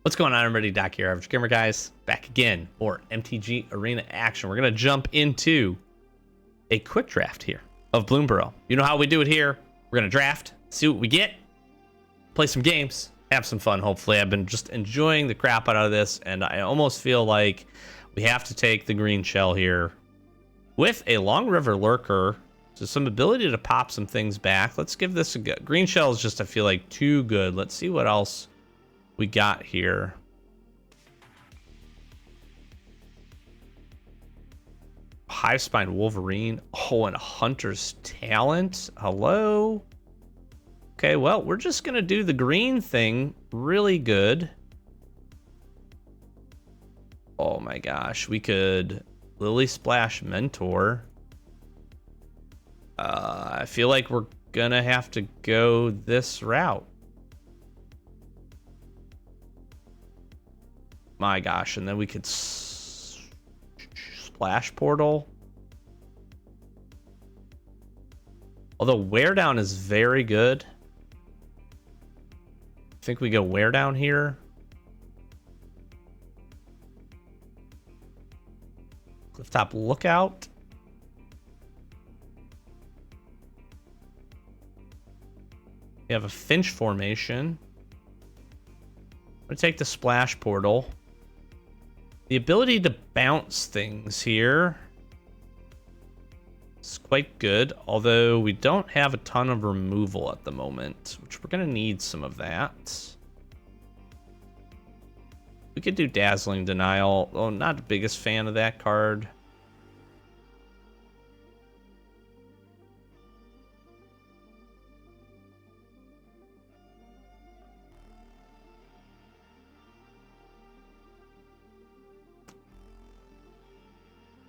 What's going on, everybody? Doc here, Average Gamer Guys, back again for MTG Arena action. We're going to jump into a quick draft here of Bloomburrow. You know how we do it here. We're going to draft, see what we get, play some games, have some fun, hopefully. I've been just enjoying the crap out of this, and I almost feel like we have to take the green shell here with a Long River Lurker. So some ability to pop some things back. Let's give this a go. Green shell is just, I feel like, too good. Let's see what else we got here. Hive Spine Wolverine. Oh, and a Hunter's Talent. Hello. Okay, well, we're just gonna do the green thing really good. Oh my gosh, we could Lily Splash Mentor. I feel like we're gonna have to go this route. My gosh, and then we could Splash Portal. Although Wear Down is very good. I think we go Wear Down here. Clifftop Lookout. We have a Finch formation. I'm gonna take the Splash Portal. The ability to bounce things here is quite good, although we don't have a ton of removal at the moment, which we're going to need some of that. We could do Dazzling Denial, though not the biggest fan of that card.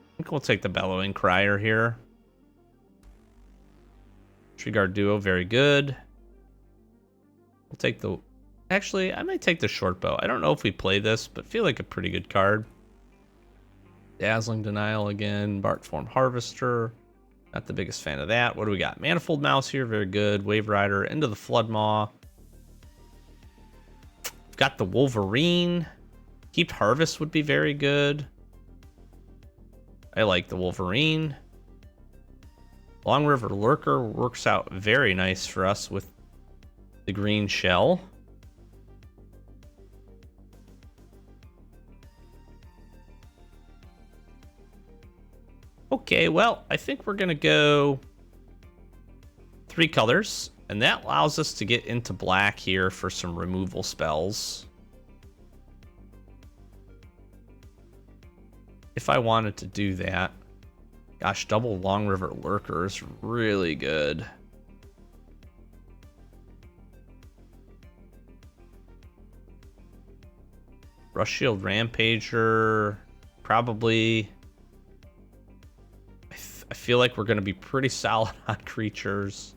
I think we'll take the Bellowing Crier here. Treeguard Duo, very good. We'll take the... Actually, I might take the Short Bow. I don't know if we play this, but feel like a pretty good card. Dazzling Denial again. Bartform Harvester. Not the biggest fan of that. What do we got? Manifold Mouse here, very good. Wave Rider, into the Floodmaw. We've got the Wolverine. Keep Harvest would be very good. I like the Wolverine. Long River Lurker works out very nice for us with the green shell. Okay, well, I think we're gonna go 3 colors, and that allows us to get into black here for some removal spells. If I wanted to do that. Gosh, double Long River Lurker is really good. Rush Shield Rampager, probably. I feel like we're going to be pretty solid on creatures.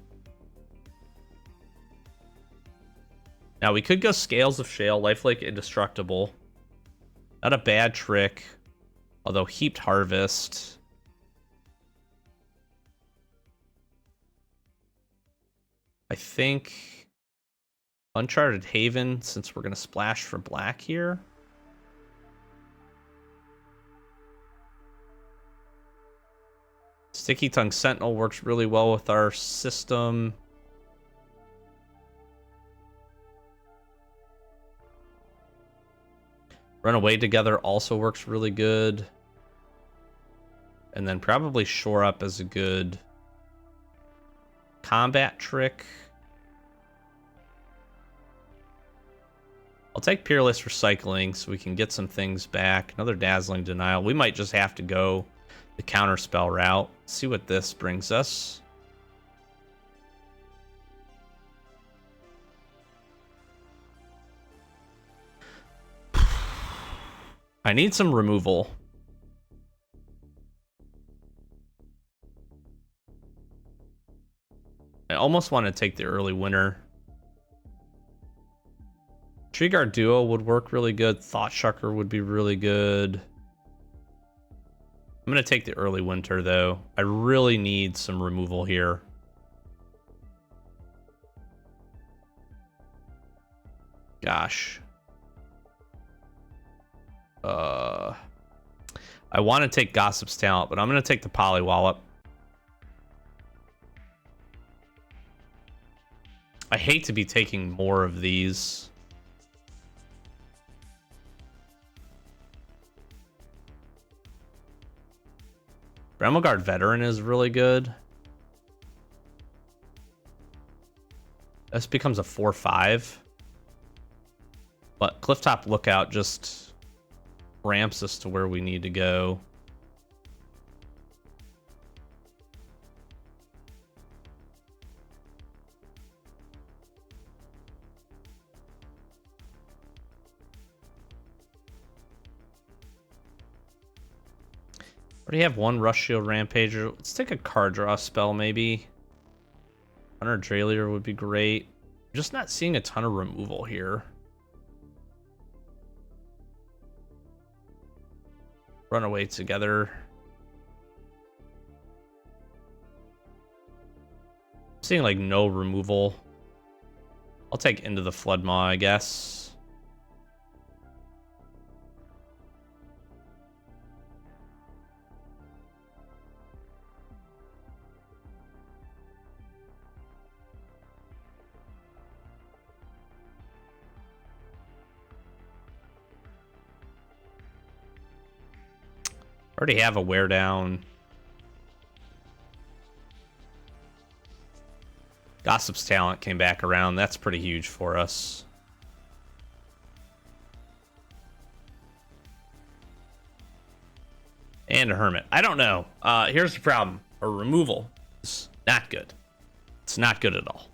Now, we could go Scales of Shale, Lifelink Indestructible. Not a bad trick. Although Heaped Harvest. I think Uncharted Haven, since we're going to splash for black here. Sticky Tongue Sentinel works really well with our system. Runaway Together also works really good. And then probably Shore Up as a good combat trick. I'll take Peerless Recycling so we can get some things back. Another Dazzling Denial. We might just have to go the counterspell route. See what this brings us. I need some removal. I almost want to take the early winter. Treeguard Duo would work really good. Thought Shucker would be really good. I'm going to take the early winter, though. I really need some removal here. Gosh. I want to take Gossip's Talent, but I'm going to take the Polywallop. I hate to be taking more of these. Remoguard Veteran is really good. This becomes a 4/5. But Clifftop Lookout just ramps us to where we need to go. Already have one Rush Shield Rampager. Let's take a card draw spell, maybe. Hunter Dralier would be great. I'm just not seeing a ton of removal here. Run away together. I'm seeing like no removal. I'll take Into the Floodmaw, I guess. Already have a wear down. Gossip's Talent came back around. That's pretty huge for us. And a Hermit. I don't know. Here's the problem. A removal is not good. It's not good at all.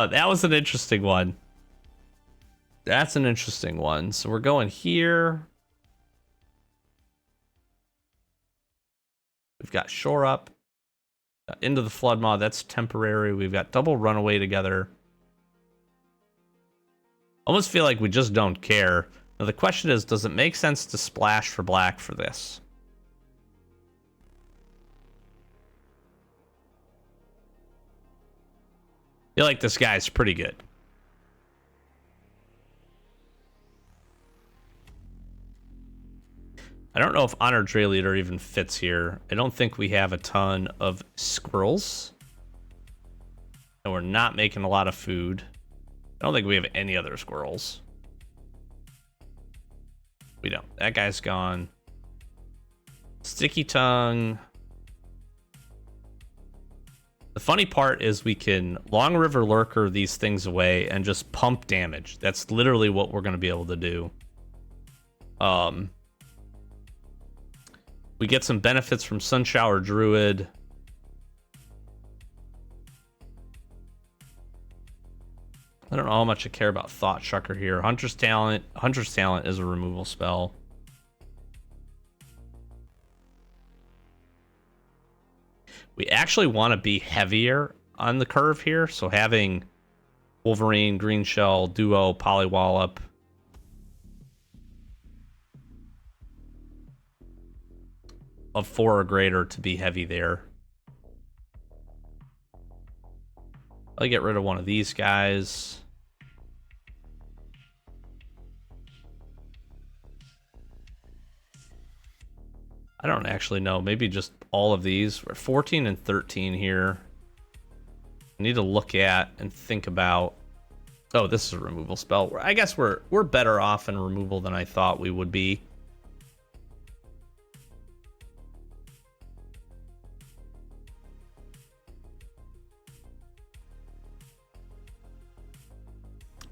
That was an interesting one. That's an interesting one. So we're going here. We've got Shore Up, Into the Floodmaw, that's temporary. We've got double Runaway together. Almost feel like we just don't care. Now the question is, does it make sense to splash for black for this? I feel like this guy's pretty good. I don't know if Honor Dray Leader even fits here. I don't think we have a ton of squirrels. And we're not making a lot of food. I don't think we have any other squirrels. We don't. That guy's gone. Sticky Tongue. The funny part is we can Long River Lurker these things away and just pump damage. That's literally what we're going to be able to do. We get some benefits from Sunshower Druid. I don't know how much I care about Thought Shucker here. Hunter's Talent. Hunter's Talent is a removal spell. We actually want to be heavier on the curve here. So having Wolverine, Green Shell, Duo, Polywallop. Of 4 or greater to be heavy there. I'll get rid of one of these guys. I don't actually know. Maybe just all of these. We're 14 and 13 here. I need to look at and think about. Oh, this is a removal spell. I guess we're better off in removal than I thought we would be.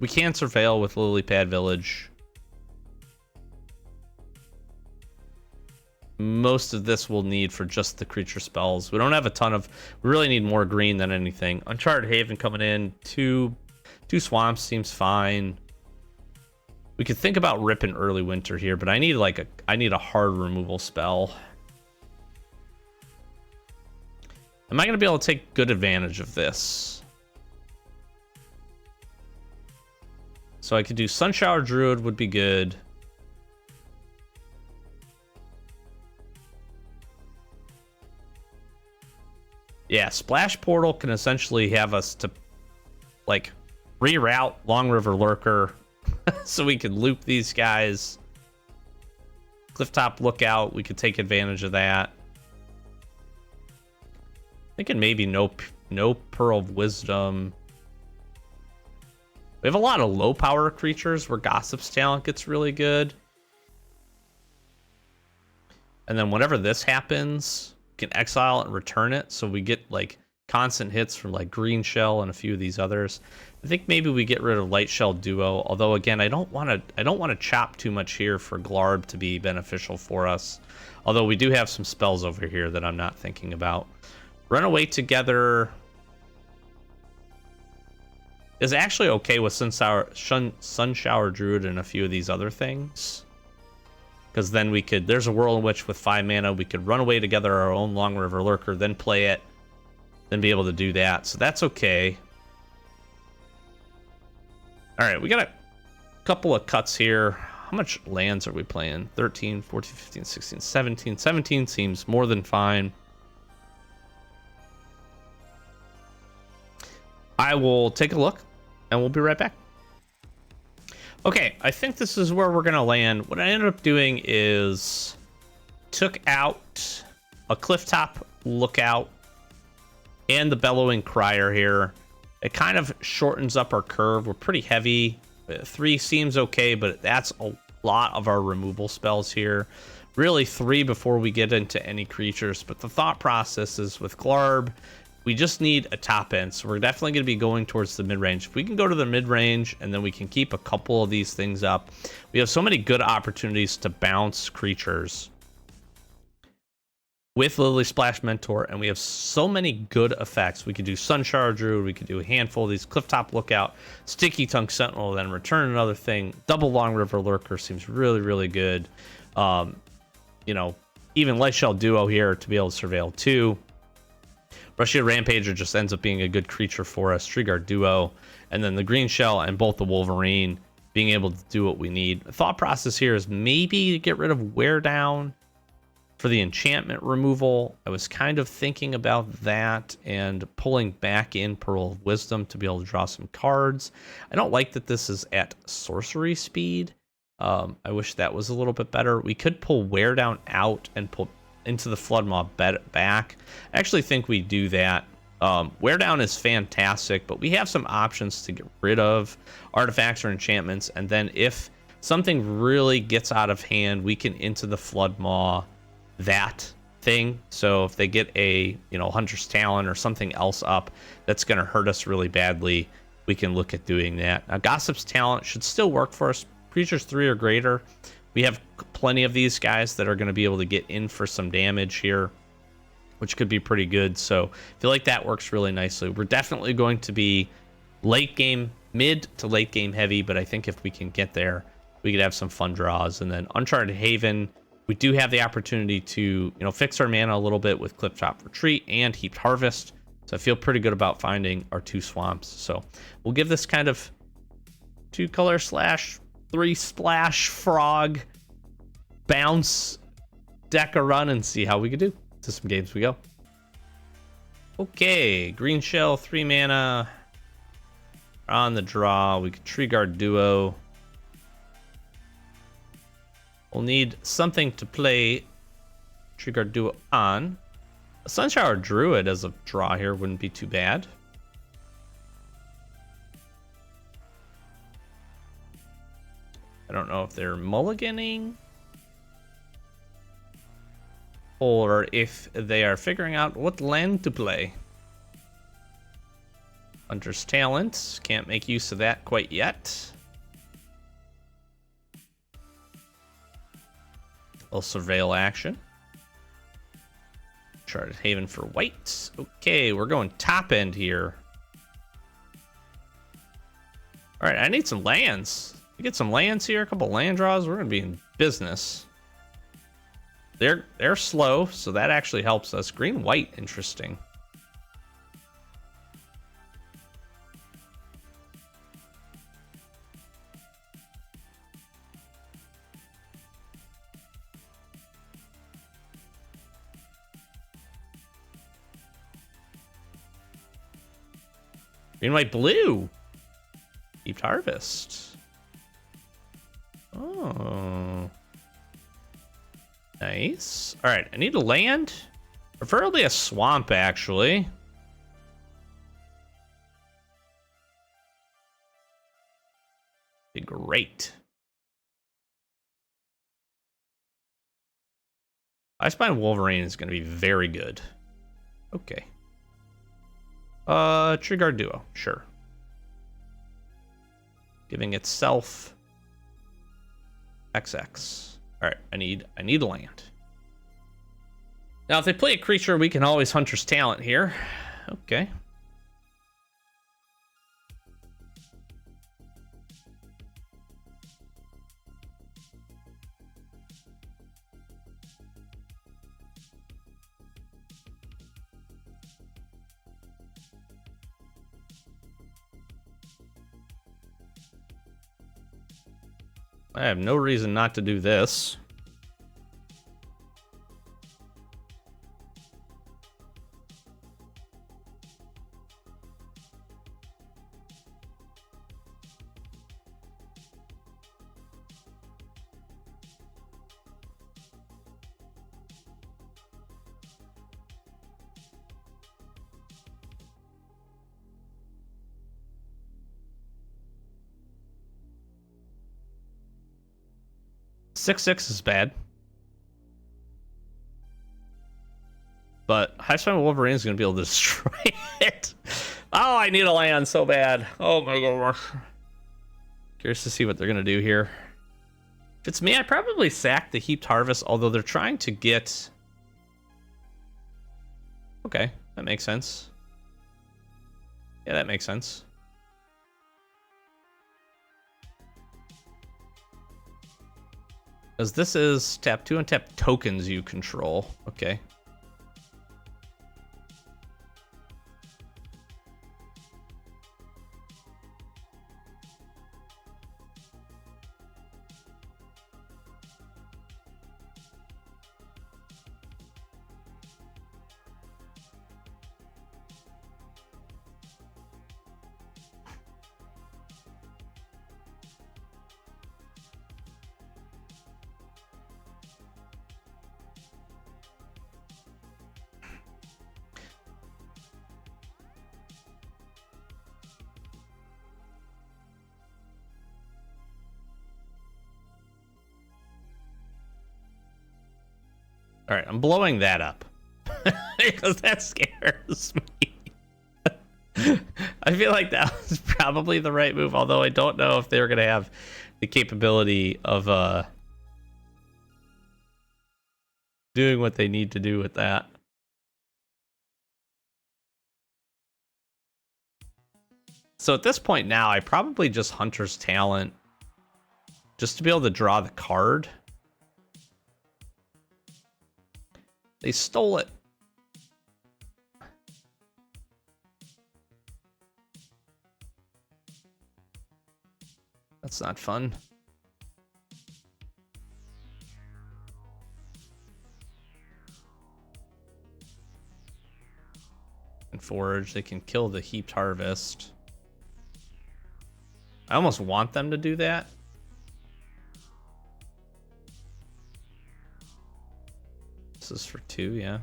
We can surveil with Lilypad Village. Most of this we'll need for just the creature spells. We don't have a ton of... We really need more green than anything. Uncharted Haven coming in. Two swamps seems fine. We could think about ripping Early Winter here, but I need a hard removal spell. Am I going to be able to take good advantage of this? So I could do Sunshower Druid would be good. Yeah, Splash Portal can essentially have us to, like, reroute Long River Lurker so we could loop these guys. Clifftop Lookout, we could take advantage of that. Thinking maybe no Pearl of Wisdom. We have a lot of low power creatures where Gossip's Talent gets really good. And then whenever this happens, we can exile and return it, so we get like constant hits from like Green Shell and a few of these others. I think maybe we get rid of Light Shell Duo, although again, I don't want to chop too much here for Glarb to be beneficial for us. Although we do have some spells over here that I'm not thinking about. Runaway Together is actually okay with Sun Shower Druid and a few of these other things. Because then we could, there's a Whirlwind Witch with 5 mana, we could run away together our own Long River Lurker, then play it, then be able to do that. So that's okay. Alright, we got a couple of cuts here. How much lands are we playing? 13, 14, 15, 16, 17. 17 seems more than fine. I will take a look, and we'll be right back. Okay, I think this is where we're going to land. What I ended up doing is took out a Clifftop Lookout and the Bellowing Crier here. It kind of shortens up our curve. We're pretty heavy. 3 seems okay, but that's a lot of our removal spells here. Really 3 before we get into any creatures, but the thought process is with Glarb, we just need a top end, so we're definitely going to be going towards the mid-range. If we can go to the mid-range and then we can keep a couple of these things up, we have so many good opportunities to bounce creatures with Lily Splash Mentor, and we have so many good effects. We could do Sunshower Druid, we could do a handful of these, Clifftop Lookout, Sticky Tongue Sentinel, then return another thing. Double Long River Lurker seems really, really good. You know, even Light Shell Duo here to be able to surveil 2. Russia Rampager just ends up being a good creature for us. Treeguard Duo, and then the Green Shell and both the Wolverine being able to do what we need. The thought process here is maybe get rid of Wear Down for the enchantment removal. I was kind of thinking about that and pulling back in Pearl of Wisdom to be able to draw some cards. I don't like that this is at sorcery speed. I wish that was a little bit better. We could pull Wear Down out and pull into the Floodmaw back. I actually think we do that. Wear Down is fantastic, but we have some options to get rid of artifacts or enchantments, and then if something really gets out of hand, we can into the Floodmaw that thing. So if they get a, you know, Hunter's Talent or something else up that's going to hurt us really badly, we can look at doing that. Now, Gossip's Talent should still work for us. Creatures 3 or greater. We have plenty of these guys that are going to be able to get in for some damage here, which could be pretty good. So I feel like that works really nicely. We're definitely going to be late game, mid to late game heavy, but I think if we can get there, we could have some fun draws. And then Uncharted Haven, we do have the opportunity to, you know, fix our mana a little bit with Clifftop Retreat and Heaped Harvest. So I feel pretty good about finding our 2 swamps. So we'll give this kind of 2-color / 3 splash frog bounce deck a run and see how we could do. To some games we go. Okay, Green Shell, 3 mana. On the draw, we could Treeguard Duo. We'll need something to play Treeguard Duo on. A Sunshower Druid as a draw here wouldn't be too bad. I don't know if they're mulliganing or if they are figuring out what land to play. Hunter's Talent, can't make use of that quite yet. We'll surveil action. Uncharted Haven for white. Okay, we're going top end here. All right, I need some lands. We get some lands here, a couple land draws. We're gonna be in business. They're slow, so that actually helps us. Green white, interesting. Green white blue. Heaped Harvest. Nice. All right, I need a land. Preferably a swamp, actually. Be great. Icespine Wolverine is going to be very good. Okay. Trigger Duo, sure. Giving itself XX. All right, I need a land. Now, if they play a creature, we can always Hunter's Talent here. Okay. I have no reason not to do this. Six is bad. But Highspine Wolverine is going to be able to destroy it. Oh, I need a land so bad. Oh my gosh. Curious to see what they're going to do here. If it's me, I'd probably sack the Heaped Harvest, although they're trying to get... Okay, that makes sense. Yeah, that makes sense. Because this is tap 2 and tap tokens you control. Okay. All right, I'm blowing that up because that scares me. I feel like that was probably the right move, although I don't know if they're going to have the capability of doing what they need to do with that. So at this point now, I probably just Hunter's Talent just to be able to draw the card. They stole it. That's not fun. And forage, they can kill the Heaped Harvest. I almost want them to do that. This is for 2, yeah.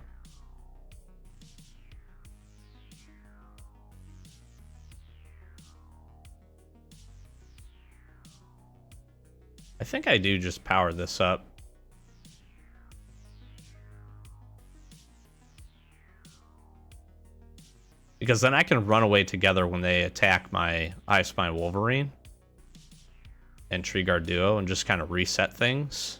I think I do just power this up. Because then I can run away together when they attack my Icespine Wolverine and Tree Guard Duo and just kind of reset things.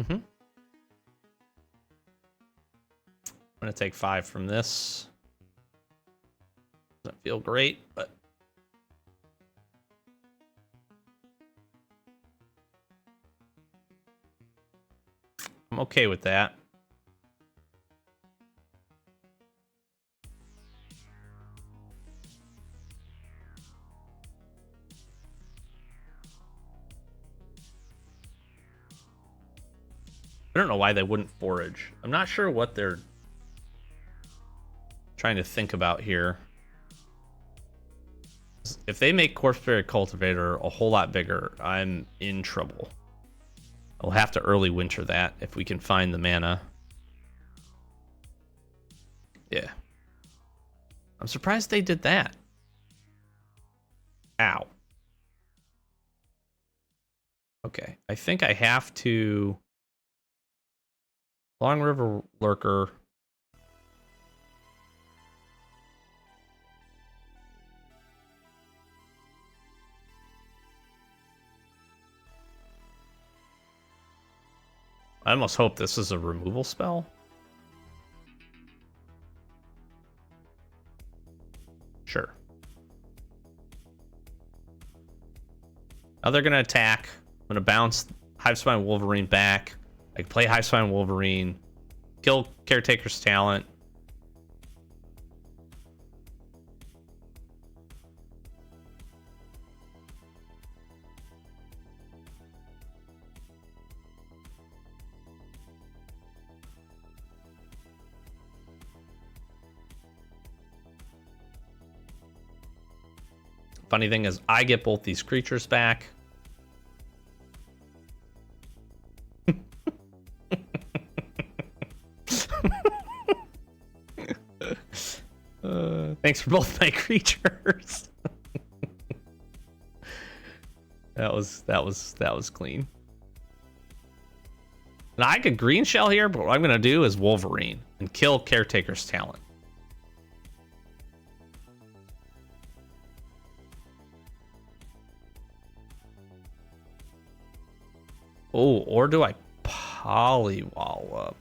I'm gonna take 5 from this. Doesn't feel great, but I'm okay with that. I don't know why they wouldn't forage. I'm not sure what they're trying to think about here. If they make Corpseberry Cultivator a whole lot bigger, I'm in trouble. I'll have to early winter that if we can find the mana. Yeah. I'm surprised they did that. Ow. Okay, I think I have to... Long River Lurker. I almost hope this is a removal spell. Sure. Now they're going to attack. I'm going to bounce Hivespine Wolverine back. I can play Hivespine Wolverine. Kill Caretaker's Talent. Funny thing is, I get both these creatures back. Thanks for both my creatures. that was clean. Now I could green shell here, but what I'm gonna do is Wolverine and kill Caretaker's Talent. Oh, or do I Polywallop?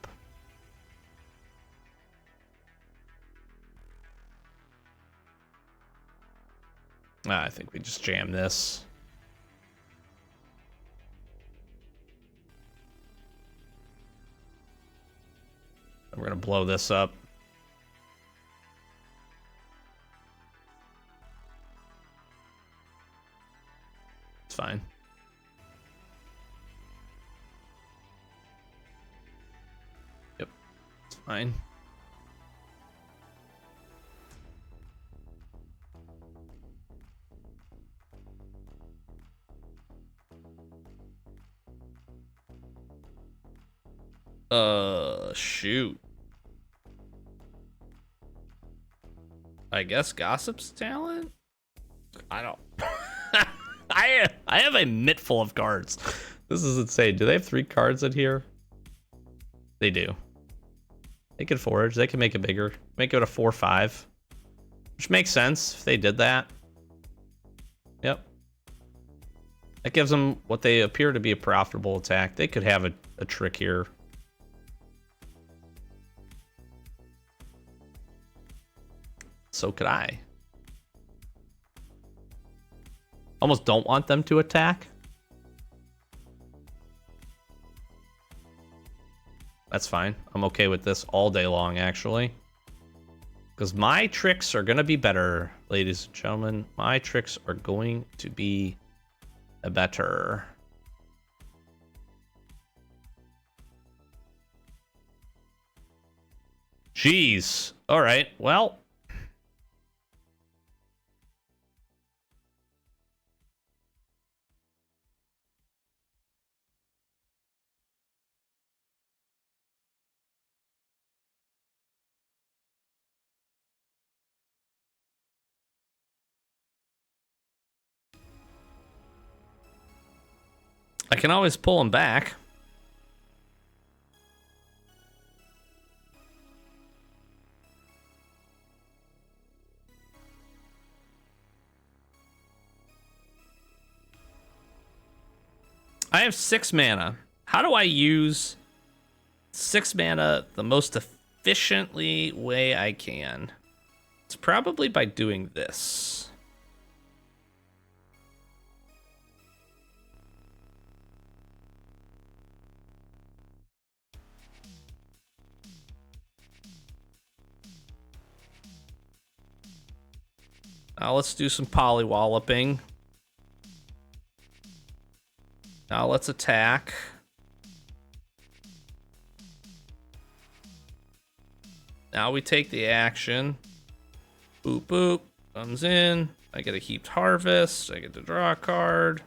I think we just jam this. And we're gonna blow this up. It's fine. Yep, it's fine. Shoot. I guess Gossip's Talent? I don't... I have a mitt full of cards. This is insane. Do they have 3 cards in here? They do. They could forage. They can make it bigger. Make it a 4/5. Which makes sense if they did that. Yep. That gives them what they appear to be a profitable attack. They could have a trick here. So could I. Almost don't want them to attack. That's fine. I'm okay with this all day long, actually. Because my tricks are going to be better, ladies and gentlemen. My tricks are going to be better. Jeez. All right. Well... I can always pull him back. I have 6 mana. How do I use 6 mana the most efficiently way I can? It's probably by doing this. Now let's do some polywalloping. Now let's attack. Now we take the action. Boop, boop. Comes in. I get a heaped harvest. I get to draw a card.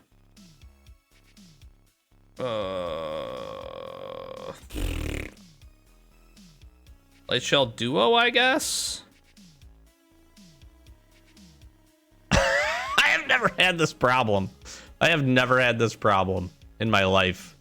Light Shell Duo, I guess? I have never had this problem. I have never had this problem in my life.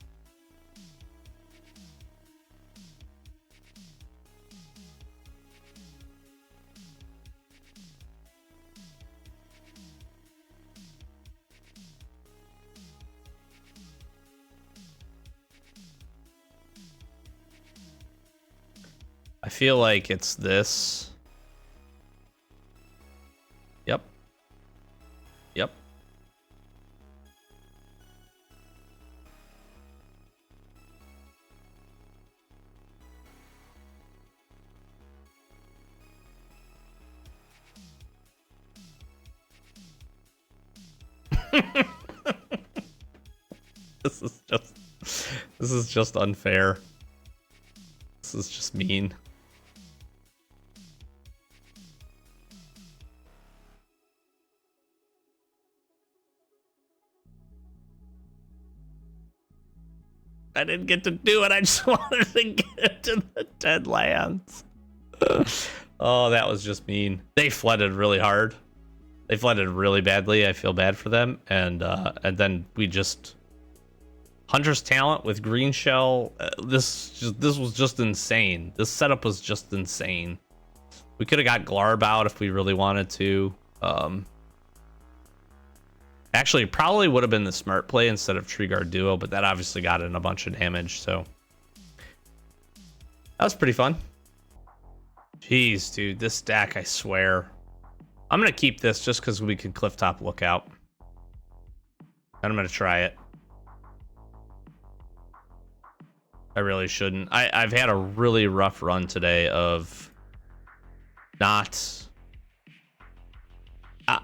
I feel like it's this. Yep. Yep. This is just unfair. This is just mean. I didn't get to do it. I just wanted to get to the 10 lands. Oh, that was just mean. They flooded really hard. They flooded really badly. I feel bad for them. And then we just Hunter's Talent with Green Shell. This was just insane. This setup was just insane. We could have got Glarb out if we really wanted to. Actually, it probably would have been the smart play instead of Tree Guard Duo, but that obviously got in a bunch of damage, so that was pretty fun. Jeez, dude, this stack, I swear. I'm gonna keep this just because we can Clifftop Lookout. And I'm gonna try it. I really shouldn't. I've had a really rough run today of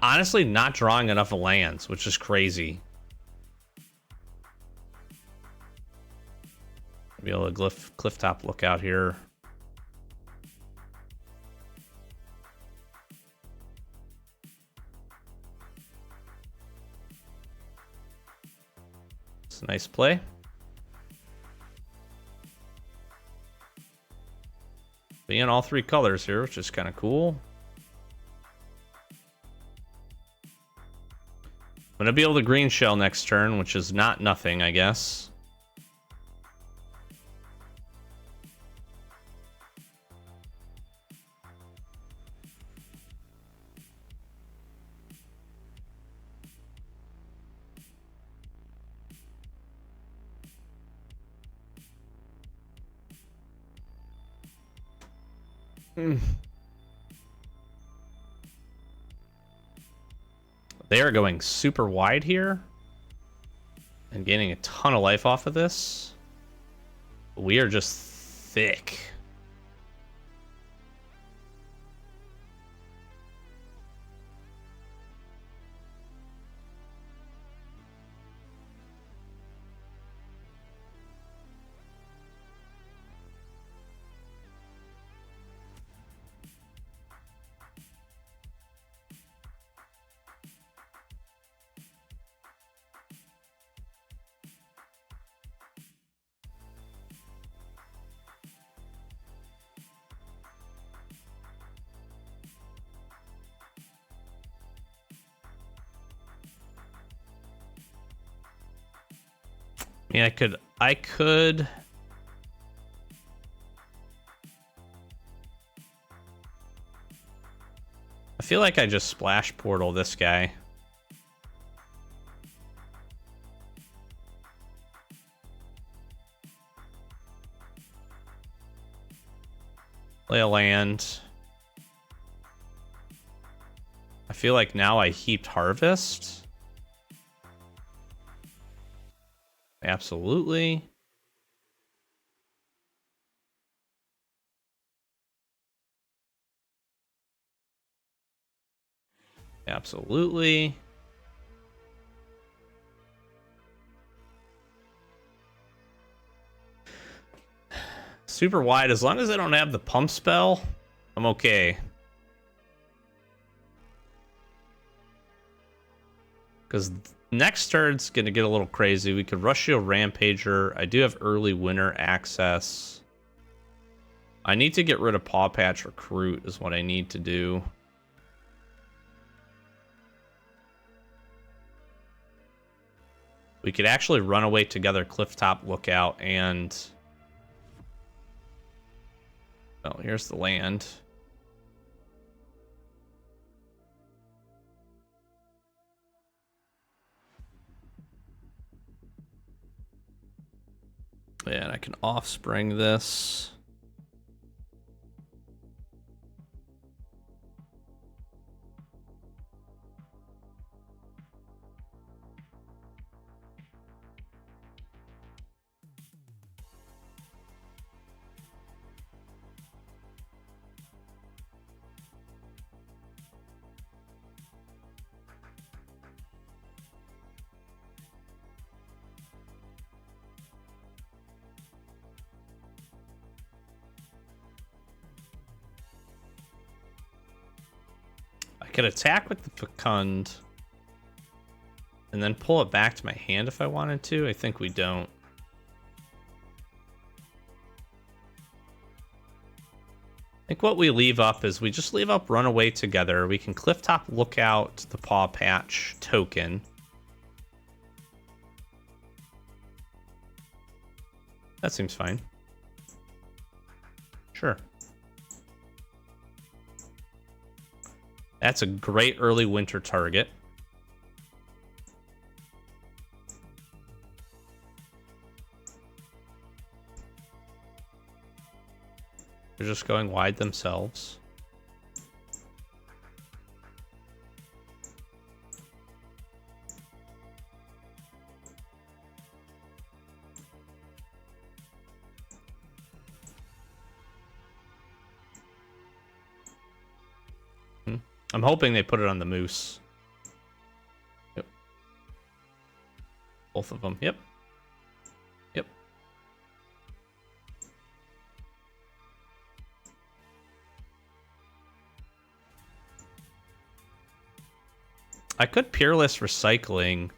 honestly not drawing enough lands, which is crazy. Be able to Clifftop Lookout here. It's a nice play. Being all 3 colors here, which is kind of cool. I'm gonna be able to Green Shell next turn, which is not nothing, I guess. They are going super wide here and gaining a ton of life off of this. We are just thick. Yeah, I could. I feel like I just splash portal this guy. Play a land. I feel like now I heaped harvest. Absolutely. Absolutely. Super wide. As long as I don't have the pump spell, I'm okay. Because next turn's going to get a little crazy. We could rush you a Rampager. I do have early winter access. I need to get rid of Paw Patch Recruit is what I need to do. We could actually run away together, Clifftop Lookout, and... Oh, here's the land. And I can offspring this. I could attack with the Fecund and then pull it back to my hand if I wanted to. I think we don't. I think what we leave up is we just leave up Runaway Together. We can Clifftop Lookout the Paw Patch token. That seems fine. Sure. That's a great early winter target. They're just going wide themselves. I'm hoping they put it on the Moose. Yep. Both of them. Yep. Yep. I could Peerless Recycling.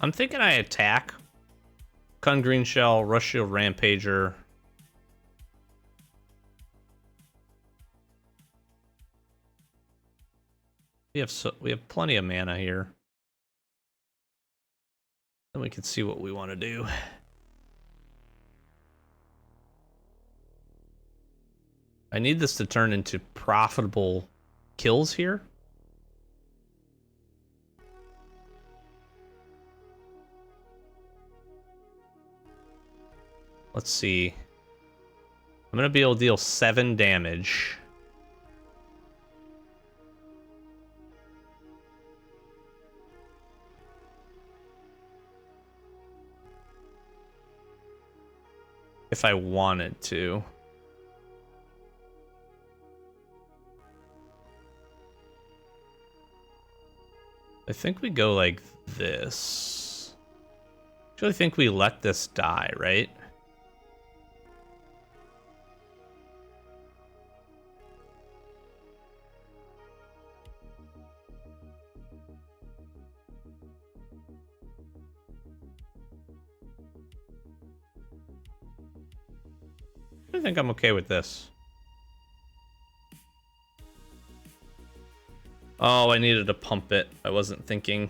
I'm thinking I attack. Kun Green Shell, Rush Shield Rampager. We have plenty of mana here. Then we can see what we want to do. I need this to turn into profitable kills here. Let's see. I'm going to be able to deal 7 damage. If I wanted to. I think we go like this. Actually, I think we let this die, right? I think I'm okay with this. Oh, I needed to pump it. I wasn't thinking.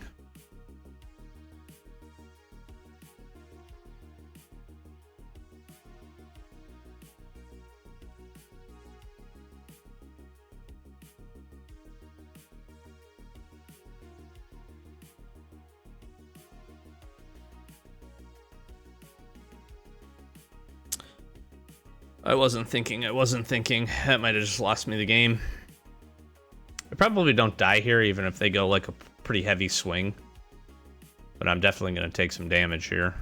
I wasn't thinking. That might have just lost me the game. I probably don't die here, even if they go like a pretty heavy swing. But I'm definitely going to take some damage here.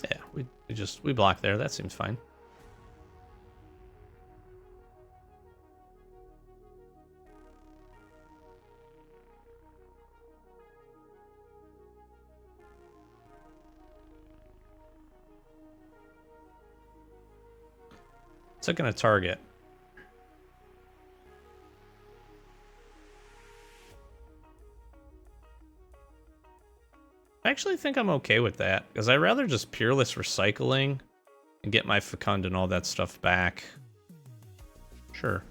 Yeah, we block there. That seems fine. It's not going to target. I actually think I'm okay with that, because I'd rather just Peerless Recycling and get my Fecund and all that stuff back. Sure.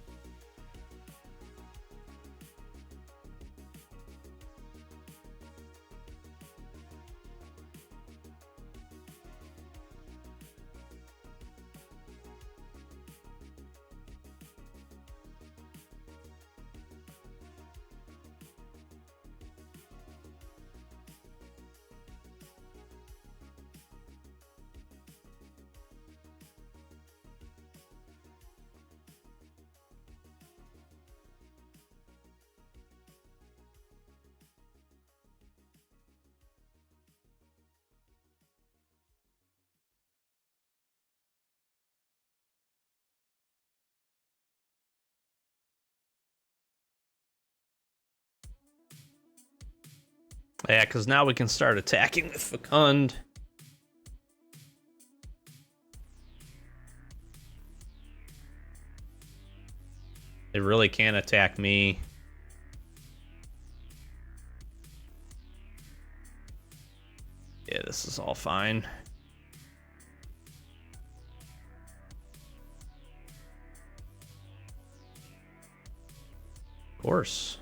Yeah, because now we can start attacking with Fecund. They really can't attack me. Yeah, this is all fine. Of course.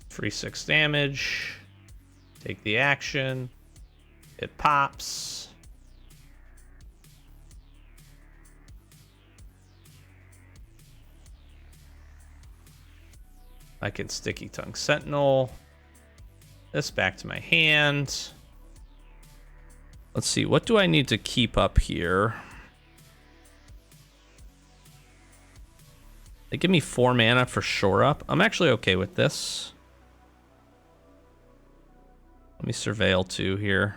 Free 6 damage. Take the action. It pops. I can Sticky Tongue Sentinel. This back to my hand. Let's see, what do I need to keep up here? They give me 4 mana for Shore Up. I'm actually okay with this. Let me Surveil 2 here.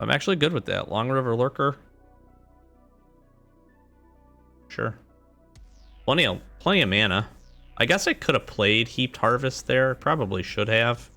I'm actually good with that. Long River Lurker. Sure. Plenty of mana. I guess I could have played Heaped Harvest there. Probably should have.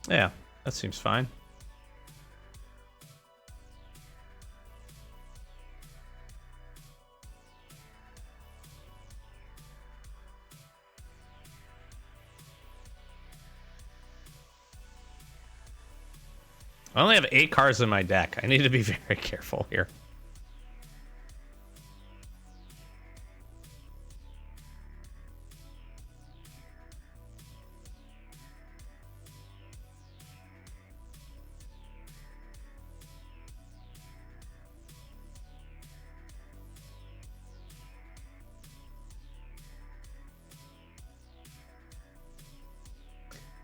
Yeah, that seems fine. I only have 8 cards in my deck. I need to be very careful here.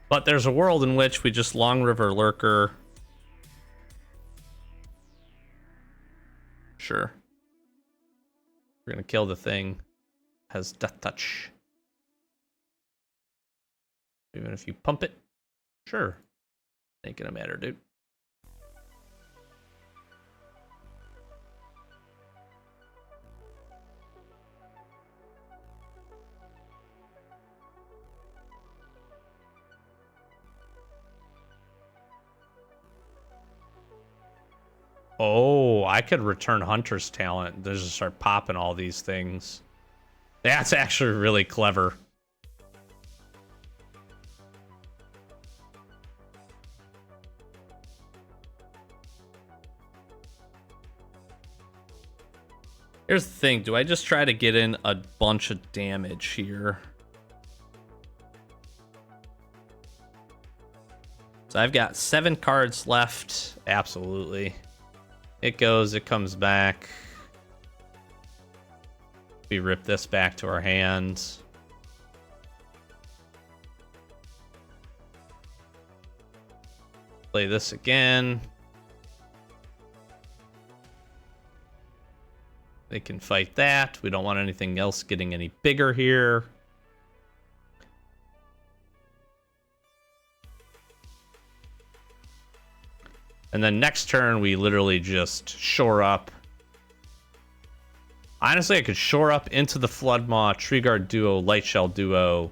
But there's a world in which we just Long River Lurker. Sure. We're gonna kill the thing. Has Death Touch. Even if you pump it. Sure. Ain't gonna matter, dude. Oh, I could return Hunter's Talent. Just start popping all these things. That's actually really clever. Here's the thing. Do I just try to get in a bunch of damage here? So I've got 7 cards left. Absolutely. It goes, it comes back. We rip this back to our hand. Play this again. They can fight that. We don't want anything else getting any bigger here. And then next turn, we literally just shore up. Honestly, I could shore up into the Floodmaw, Treeguard Duo, Lightshell Duo.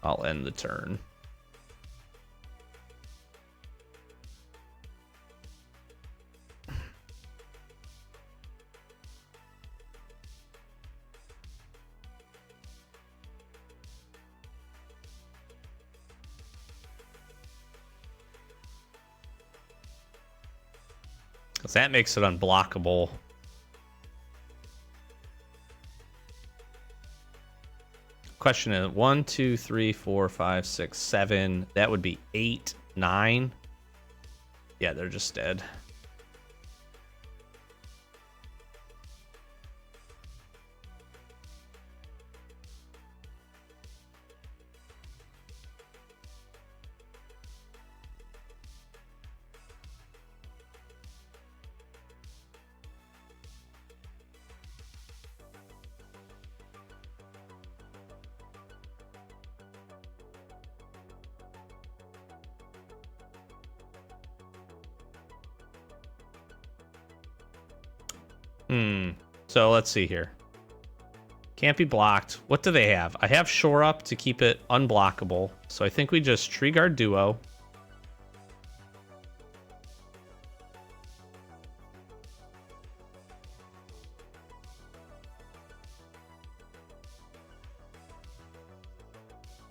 I'll end the turn. Because that makes it unblockable. Question is 1, 2, 3, 4, 5, 6, 7. That would be 8, 9. Yeah, they're just dead. So let's see here. Can't be blocked. What do they have? I have Shore Up to keep it unblockable. So I think we just Treeguard Duo.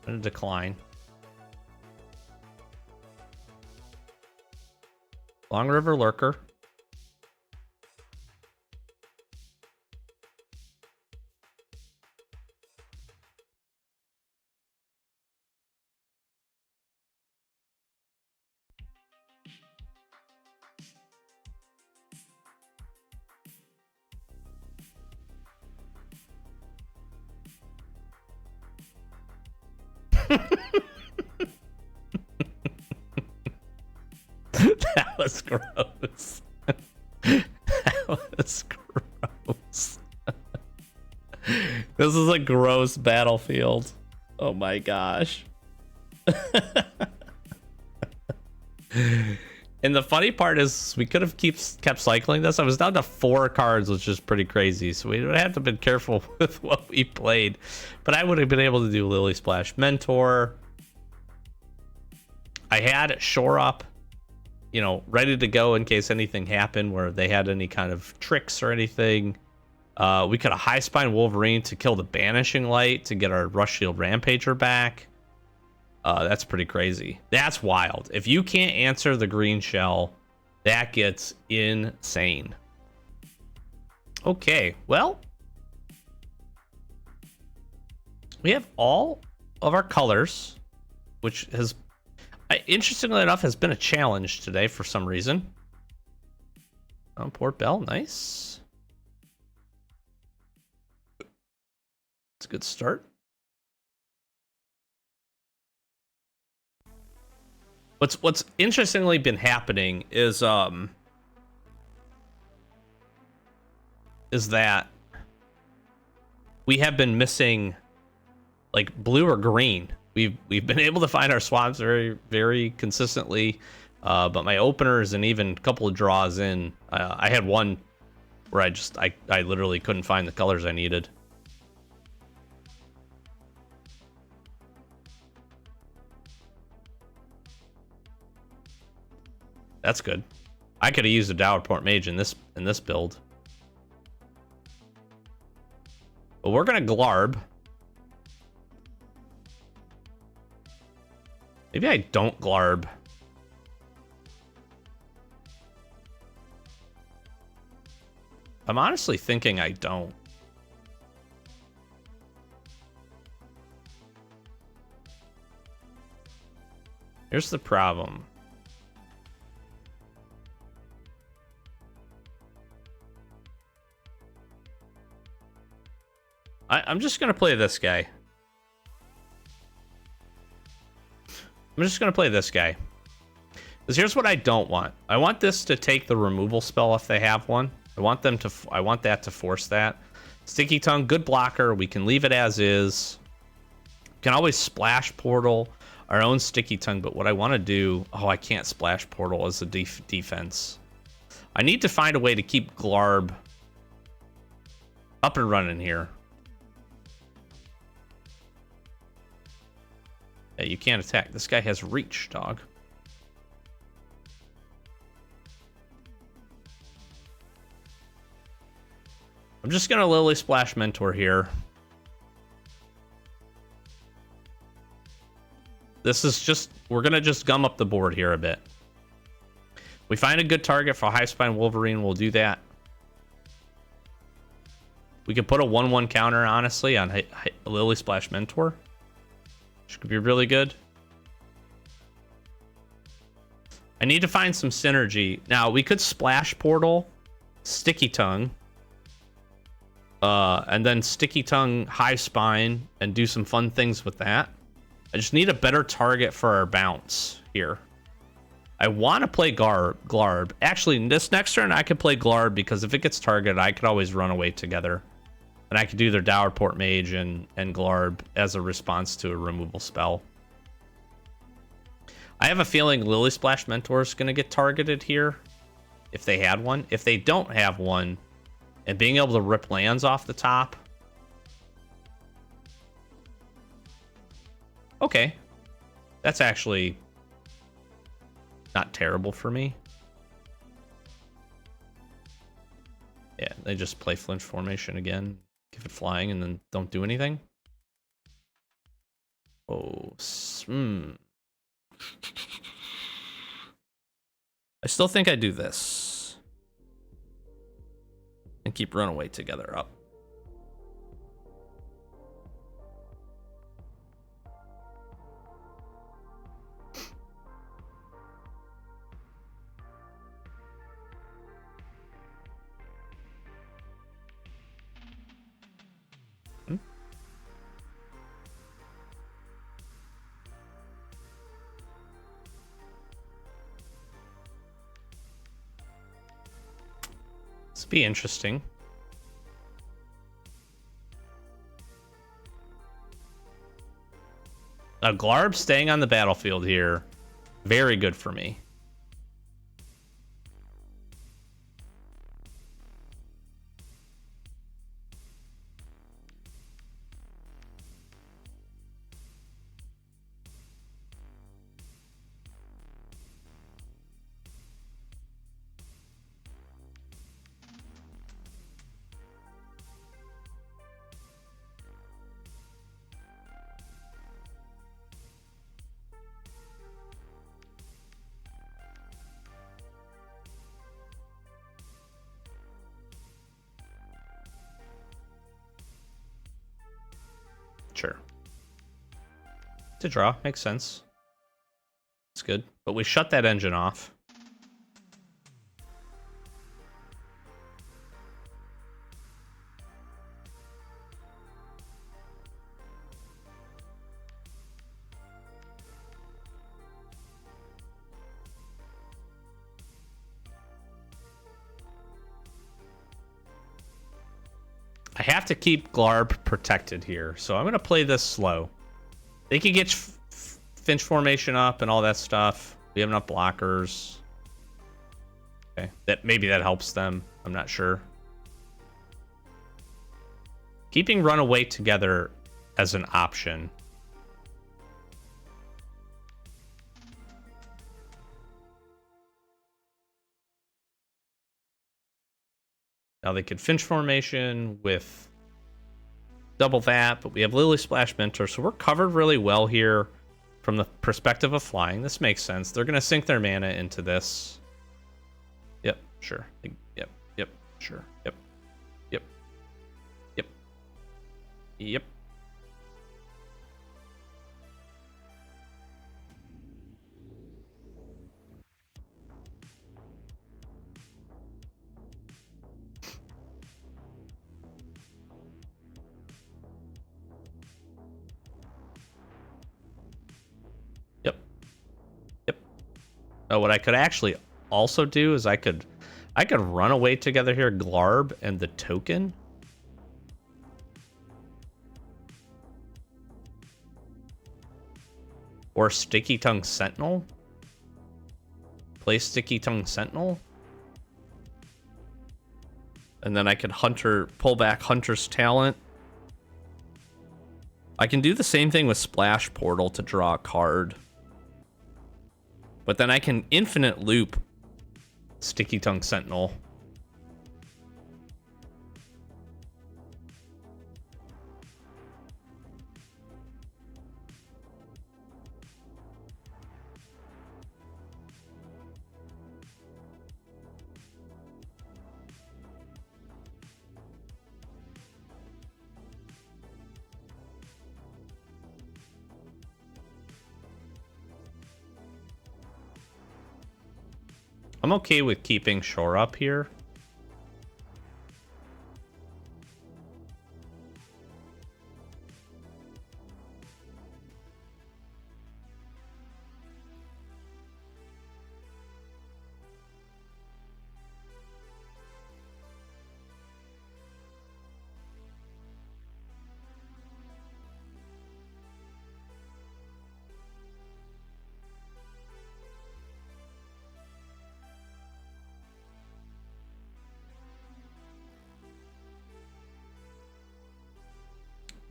I'm gonna decline. Long River Lurker. That was gross. That was gross. This is a gross battlefield. Oh my gosh. And the funny part is we could have kept cycling this. I was down to 4 cards, which is pretty crazy. So we would have to have been careful with what we played. But I would have been able to do Lily Splash Mentor. I had Shore Up, you know, ready to go in case anything happened where they had any kind of tricks or anything. We could have High Spine Wolverine to kill the Banishing Light to get our Rush Shield Rampager back. That's pretty crazy. That's wild. If you can't answer the green shell, that gets insane. Okay, well, we have all of our colors, which has, interestingly enough, has been a challenge today for some reason. Port Bell, nice. It's a good start. What's interestingly been happening is that we have been missing like blue or green. We've been able to find our swamps very, very consistently, but my openers and even a couple of draws in, I had one where I literally couldn't find the colors I needed. That's good. I could have used a Dower Port Mage in this build. But we're gonna Glarb. Maybe I don't Glarb. I'm honestly thinking I don't. Here's the problem. I'm just going to play this guy. Because here's what I don't want. I want this to take the removal spell if they have one. I want that to force that. Sticky Tongue, good blocker. We can leave it as is. We can always splash portal our own Sticky Tongue, but what I want to do... Oh, I can't splash portal as a defense. I need to find a way to keep Glarb up and running here. Yeah, you can't attack. This guy has reach, dog. I'm just gonna Lily Splash Mentor here. This is just, we're gonna just gum up the board here a bit. We find a good target for High Spine Wolverine, we'll do that. We could put a 1/1 counter, honestly, on Lily Splash Mentor. Which could be really good. I need to find some synergy. Now, we could Splash Portal, Sticky Tongue, and then Sticky Tongue, High Spine, and do some fun things with that. I just need a better target for our bounce here. I want to play Glarb. Actually, this next turn, I could play Glarb because if it gets targeted, I could always run away together. And I could do their Dower Port Mage and Glarb as a response to a removal spell. I have a feeling Lily Splash Mentor is going to get targeted here if they had one. If they don't have one, and being able to rip lands off the top. Okay. That's actually not terrible for me. Yeah, they just play Flinch Formation again. Give it flying and then don't do anything. Oh, I still think I do this. And keep Runaway together up. This would be interesting. Now, Glarb staying on the battlefield here, very good for me. Sure. To draw, makes sense. It's good. But we shut that engine off. I have to keep Glarb protected here, so I'm going to play this slow. They can get Finch formation up and all that stuff. We have enough blockers. Okay, maybe that helps them. I'm not sure. Keeping Runaway together as an option. Now they could Finch formation with double that, but we have Lily Splash Mentor, so we're covered really well here from the perspective of flying. This makes sense. They're going to sink their mana into this. Yep, sure. Yep, sure. Yep. Oh, what I could actually also do is I could run away together here, Glarb and the token. Or Sticky Tongue Sentinel. Play Sticky Tongue Sentinel. And then I could pull back Hunter's Talent. I can do the same thing with Splash Portal to draw a card. But then I can infinite loop Sticky Tongue Sentinel. I'm okay with keeping Shore Up here.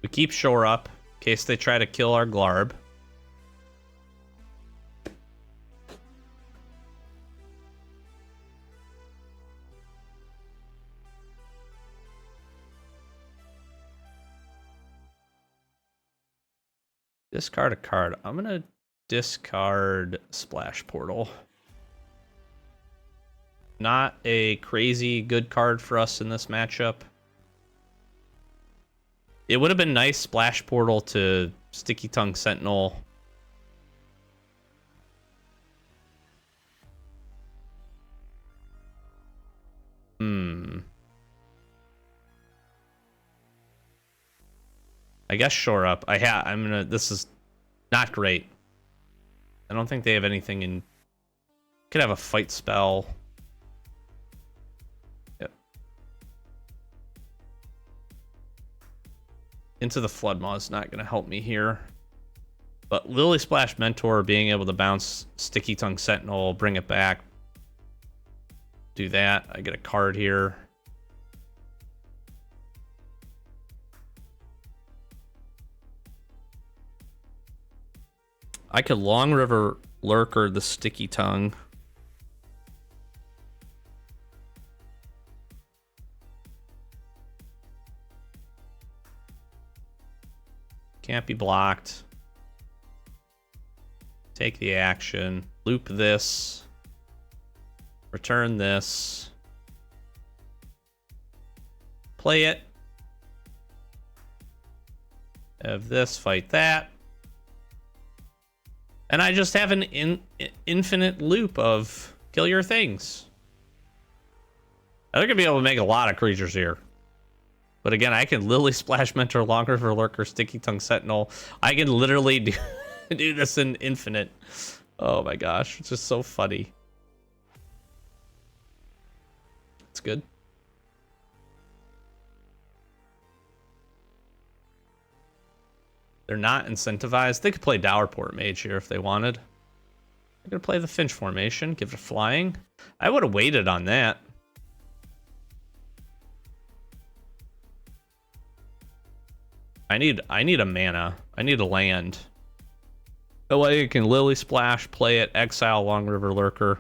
We keep Shore Up in case they try to kill our Glarb. Discard a card. I'm going to discard Splash Portal. Not a crazy good card for us in this matchup. It would have been nice Splash Portal to Sticky Tongue Sentinel. I guess Shore Up. This is not great. I don't think they have anything in. Could have a fight spell. Yep. Into the Floodmaw is not going to help me here. But Lily Splash Mentor, being able to bounce Sticky Tongue Sentinel, bring it back. Do that. I get a card here. I could Long River Lurker the Sticky Tongue. Can't be blocked. Take the action. Loop this. Return this. Play it. Have this fight that. And I just have an infinite loop of kill your things. They're going to be able to make a lot of creatures here. But again, I can Lily Splash, Mentor, Long River Lurker, Sticky Tongue Sentinel. I can literally do this in infinite. Oh my gosh, it's just so funny. It's good. They're not incentivized. They could play Dowerport Mage here if they wanted. They're going to play the Finch formation, give it a flying. I would have waited on that. I need a mana. I need a land. That way you can Lily Splash, play it, exile Long River Lurker.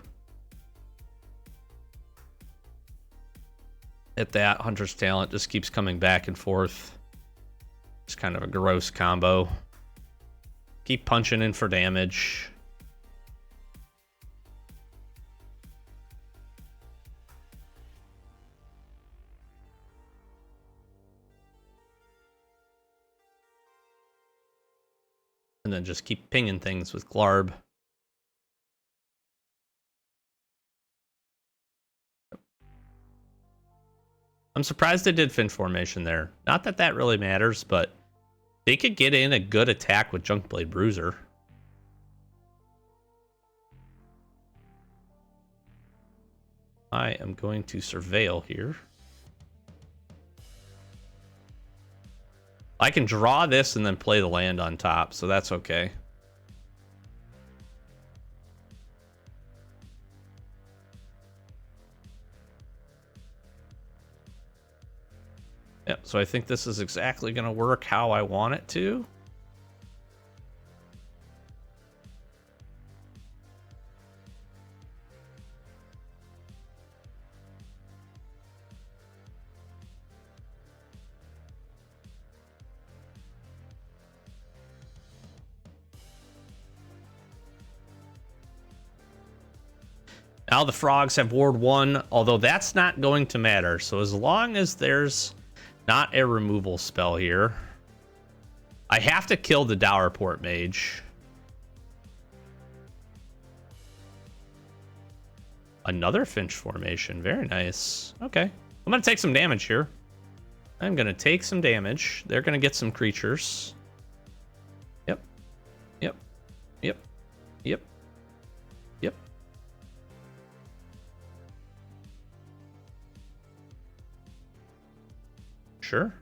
At that, Hunter's Talent just keeps coming back and forth. It's kind of a gross combo. Keep punching in for damage. And then just keep pinging things with Glarb. I'm surprised they did Finch formation there. Not that that really matters, but they could get in a good attack with Junkblade Bruiser. I am going to Surveil here. I can draw this and then play the land on top, so that's okay. Yep, so I think this is exactly going to work how I want it to. Now the frogs have Ward 1, although that's not going to matter. So as long as there's not a removal spell here, I have to kill the Dowerport Mage. Another Finch formation. Very nice. Okay. I'm going to take some damage here. I'm going to take some damage. They're going to get some creatures. Yep. Yep. Yep. Yep. Yep. Sure.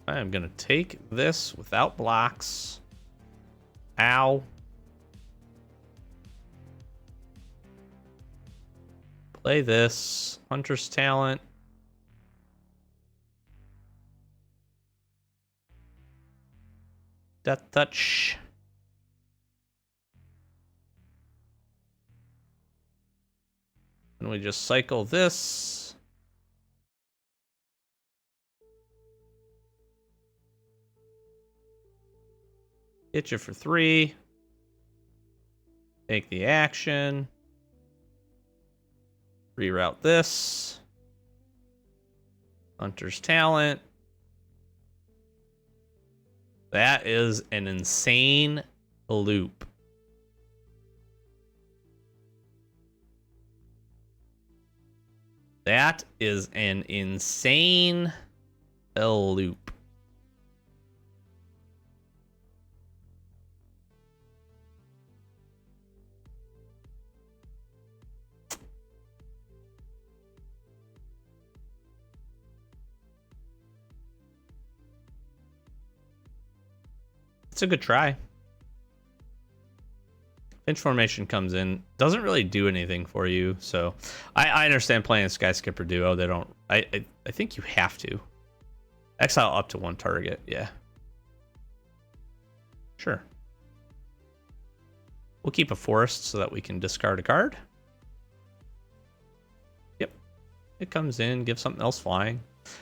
I am going to take this without blocks. Ow. Play this. Hunter's Talent. Death Touch. And we just cycle this. Hit you for 3. Take the action. Reroute this. Hunter's Talent. That is an insane loop. That is an insane loop. It's a good try. Finch formation comes in, doesn't really do anything for you, so I understand playing a Skyskipper duo. They don't. I think you have to exile up to 1 target. Yeah, sure. We'll keep a forest so that we can discard a card. Yep, it comes in, gives something else flying.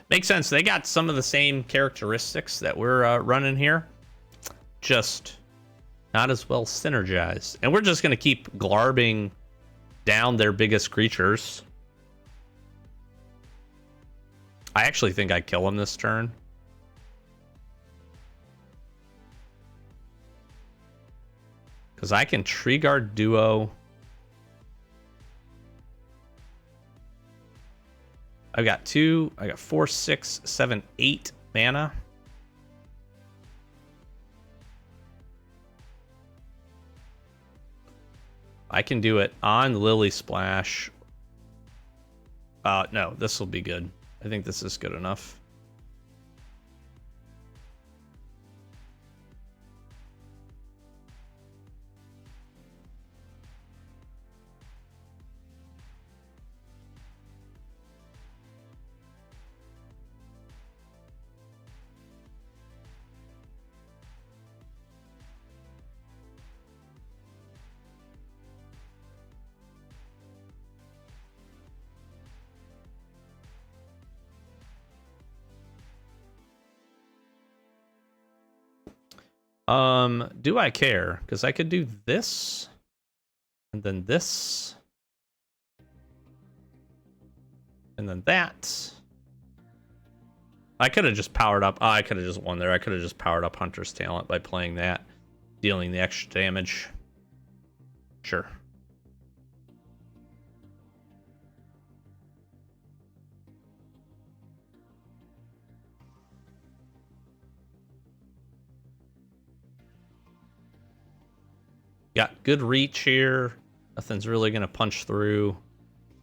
Makes sense. They got some of the same characteristics that we're running here, just not as well synergized. And we're just going to keep glarbing down their biggest creatures. I actually think I kill him this turn. Because I can tree guard duo. I've got 2, I got 4, 6, 7, 8 mana. I can do it on Lily Splash. No, this will be good. I think this is good enough. Do I care? Because I could do this, and then this, and then that. I could have just powered up. Oh, I could have just won there. I could have just powered up Hunter's Talent by playing that, dealing the extra damage. Sure. Got good reach here. Nothing's really going to punch through.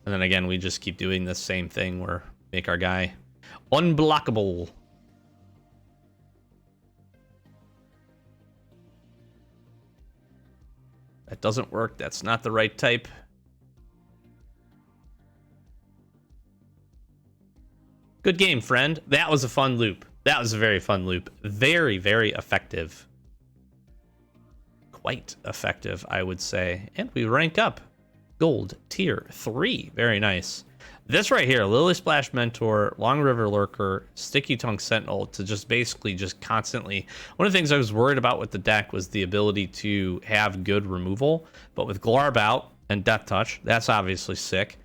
And then again, we just keep doing this same thing where make our guy unblockable. That doesn't work. That's not the right type. Good game, friend. That was a fun loop. That was a very fun loop. Very, very effective. Quite effective, I would say. And we rank up. Gold tier 3. Very nice. This right here, Lily Splash Mentor, Long River Lurker, Sticky Tongue Sentinel, to just basically just constantly... One of the things I was worried about with the deck was the ability to have good removal. But with Glarb out and Death Touch, that's obviously sick.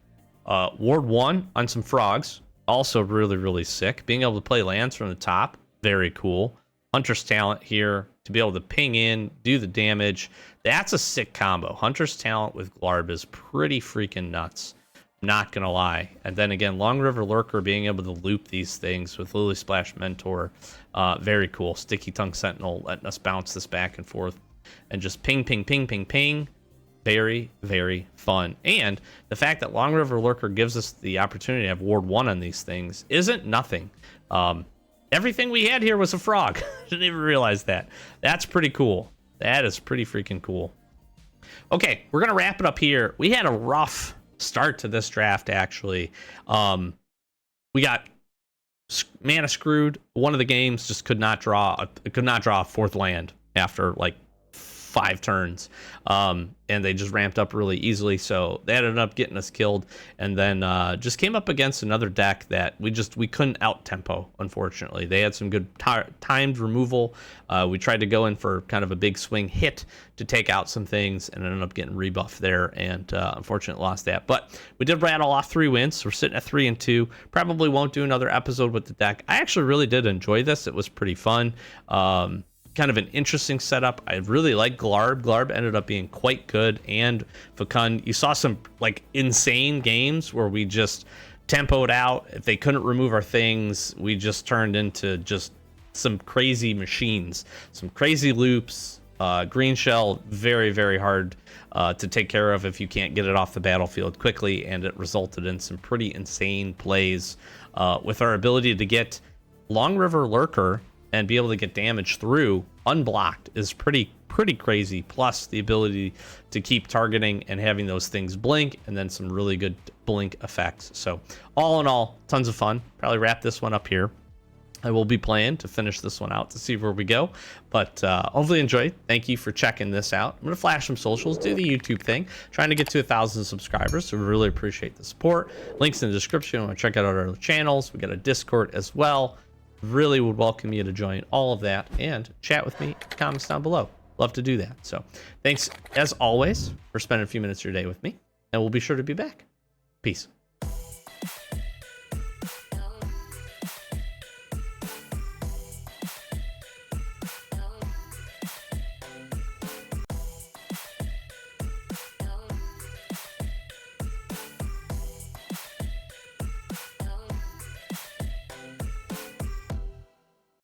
Ward 1 on some frogs, also really, really sick. Being able to play lands from the top, very cool. Hunter's Talent here to be able to ping in, do the damage. That's a sick combo. Hunter's Talent with Glarb is pretty freaking nuts. Not gonna lie. And then again, Long River Lurker being able to loop these things with Lily Splash Mentor. Very cool. Sticky Tongue Sentinel letting us bounce this back and forth. And just ping, ping, ping, ping, ping. Very, very fun. And the fact that Long River Lurker gives us the opportunity to have Ward 1 on these things isn't nothing. Everything we had here was a frog. Didn't even realize that. That's pretty cool. That is pretty freaking cool. Okay, we're going to wrap it up here. We had a rough start to this draft, actually. We got mana screwed. One of the games just could not draw a fourth land after like 5 turns. And they just ramped up really easily, so they ended up getting us killed. And then just came up against another deck that we couldn't out tempo, unfortunately. They had some good timed removal. We tried to go in for kind of a big swing hit to take out some things and ended up getting rebuffed there, and unfortunately lost that. But we did rattle off 3 wins, so we're sitting at 3-2. Probably won't do another episode with the deck. I actually really did enjoy this. It was pretty fun. Kind of an interesting setup. I really like Glarb. Glarb ended up being quite good, and Fecund. You saw some like insane games where we just tempoed out. If they couldn't remove our things, we just turned into just some crazy machines, some crazy loops. Green shell, very, very hard to take care of if you can't get it off the battlefield quickly, and it resulted in some pretty insane plays with our ability to get Long River Lurker and be able to get damage through unblocked is pretty crazy. Plus the ability to keep targeting and having those things blink, and then some really good blink effects. So all in all, tons of fun. Probably wrap this one up here. I will be playing to finish this one out to see where we go, but hopefully enjoyed. Thank you for checking this out. I'm gonna flash some socials, do the YouTube thing, trying to get to 1,000 subscribers, so we really appreciate the support. Links in the description. Want to check out our other channels. We got a Discord as well. Really would welcome you to join all of that and chat with me in the comments down below. Love to do that. So thanks as always for spending a few minutes of your day with me, and we'll be sure to be back. Peace.